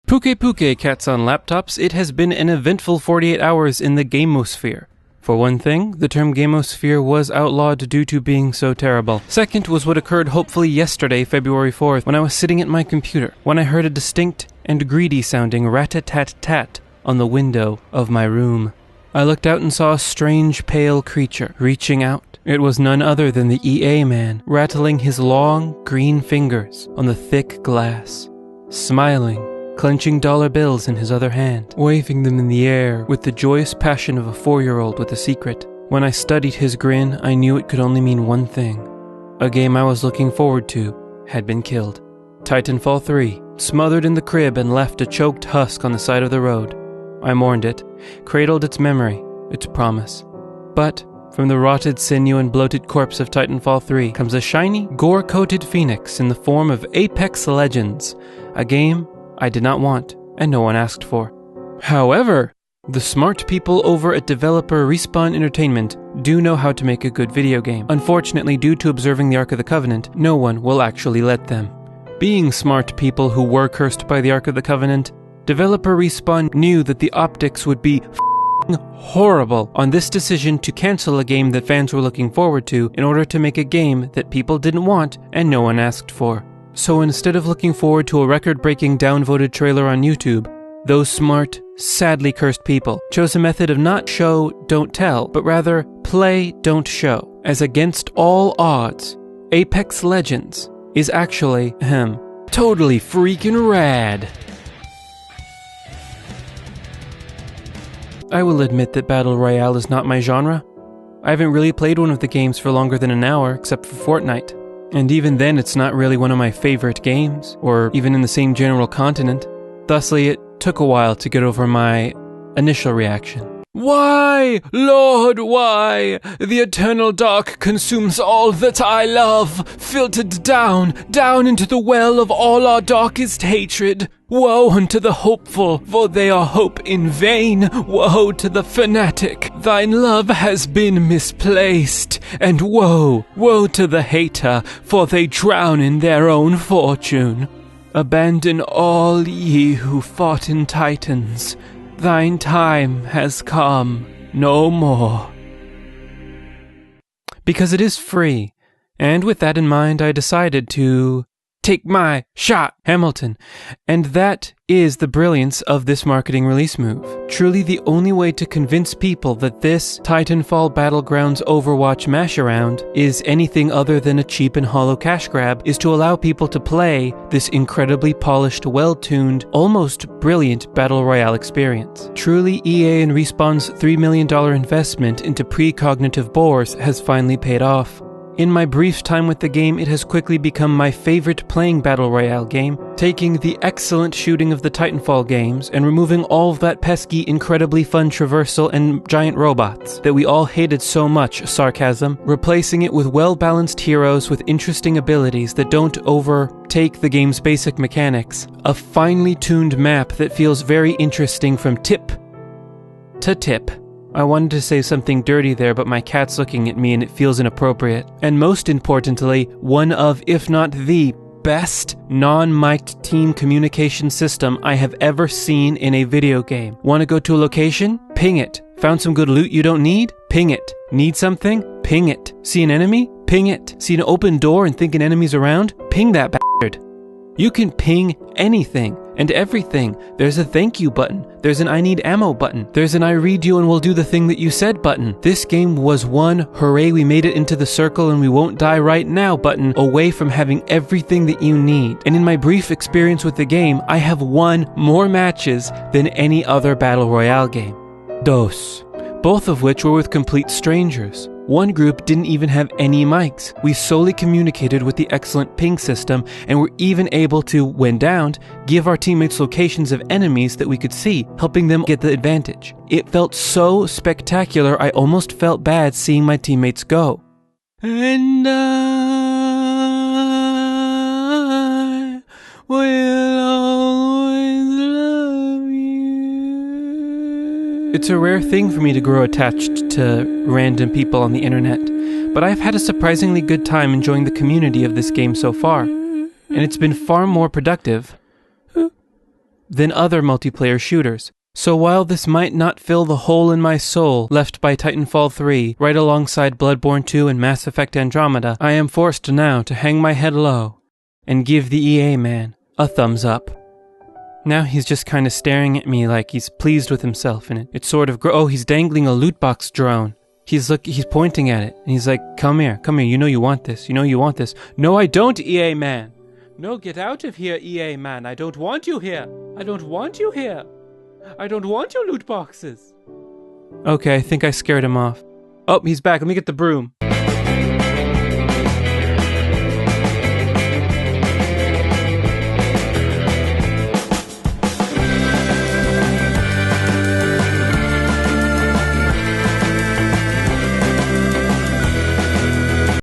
Puke cats on laptops, it has been an eventful 48 hours in the gamosphere. For one thing, the term gamosphere was outlawed due to being so terrible. Second was what occurred hopefully yesterday, February 4th, when I was sitting at my computer, when I heard a distinct and greedy sounding rat-a-tat-tat on the window of my room. I looked out and saw a strange pale creature reaching out. It was none other than the EA man, rattling his long green fingers on the thick glass, smiling, clenching dollar bills in his other hand, waving them in the air with the joyous passion of a 4-year-old with a secret. When I studied his grin, I knew it could only mean one thing. A game I was looking forward to had been killed. Titanfall 3, smothered in the crib and left a choked husk on the side of the road. I mourned it, cradled its memory, its promise. But from the rotted sinew and bloated corpse of Titanfall 3 comes a shiny, gore-coated phoenix in the form of Apex Legends, a game I did not want, and no one asked for. However, the smart people over at developer Respawn Entertainment do know how to make a good video game. Unfortunately, due to observing the Ark of the Covenant, no one will actually let them. Being smart people who were cursed by the Ark of the Covenant, developer Respawn knew that the optics would be horrible on this decision to cancel a game that fans were looking forward to in order to make a game that people didn't want and no one asked for. So instead of looking forward to a record-breaking downvoted trailer on YouTube, those smart, sadly cursed people chose a method of not show, don't tell, but rather play, don't show. As against all odds, Apex Legends is actually, totally freaking rad. I will admit that Battle Royale is not my genre. I haven't really played one of the games for longer than an hour, except for Fortnite. And even then, it's not really one of my favorite games, or even in the same general continent. Thusly, it took a while to get over my initial reaction. Why, Lord, why? The eternal dark consumes all that I love, filtered down into the well of all our darkest hatred. Woe unto the hopeful, for they are hope in vain. Woe to the fanatic, thine love has been misplaced. And woe to the hater, for they drown in their own fortune. Abandon all ye who fought in Titans. Thine time has come no more. Because it is free, and with that in mind, I decided to take my shot, Hamilton. And that is the brilliance of this marketing release move. Truly the only way to convince people that this Titanfall Battlegrounds Overwatch mash-around is anything other than a cheap and hollow cash grab is to allow people to play this incredibly polished, well-tuned, almost brilliant Battle Royale experience. Truly, EA and Respawn's $3 million investment into precognitive bores has finally paid off. In my brief time with the game, it has quickly become my favorite playing Battle Royale game, taking the excellent shooting of the Titanfall games and removing all of that pesky, incredibly fun traversal and giant robots that we all hated so much, sarcasm, replacing it with well-balanced heroes with interesting abilities that don't overtake the game's basic mechanics, a finely tuned map that feels very interesting from tip to tip. I wanted to say something dirty there, but my cat's looking at me and it feels inappropriate. And most importantly, one of, if not the best non-mic'd team communication system I have ever seen in a video game. Want to go to a location? Ping it. Found some good loot you don't need? Ping it. Need something? Ping it. See an enemy? Ping it. See an open door and think an enemy's around? Ping that bastard. You can ping anything and everything. There's a thank you button. There's an I need ammo button. There's an I read you and will do the thing that you said button. This game was one hooray we made it into the circle and we won't die right now button away from having everything that you need. And in my brief experience with the game, I have won more matches than any other Battle Royale game. Dos. Both of which were with complete strangers. One group didn't even have any mics. We solely communicated with the excellent ping system and were even able to, when downed, give our teammates locations of enemies that we could see, helping them get the advantage. It felt so spectacular, I almost felt bad seeing my teammates go. And I will always love you. It's a rare thing for me to grow attached to random people on the internet, but I've had a surprisingly good time enjoying the community of this game so far, and it's been far more productive than other multiplayer shooters. So while this might not fill the hole in my soul left by Titanfall 3, right alongside Bloodborne 2 and Mass Effect Andromeda, I am forced now to hang my head low and give the EA man a thumbs up. Now he's just kind of staring at me like he's pleased with himself, and it's sort of oh, he's dangling a loot box drone. He's pointing at it, and he's like, come here, you know you want this, No, I don't, EA man. No, get out of here, EA man, I don't want you here. I don't want you here. I don't want your loot boxes. Okay, I think I scared him off. Oh, he's back, let me get the broom.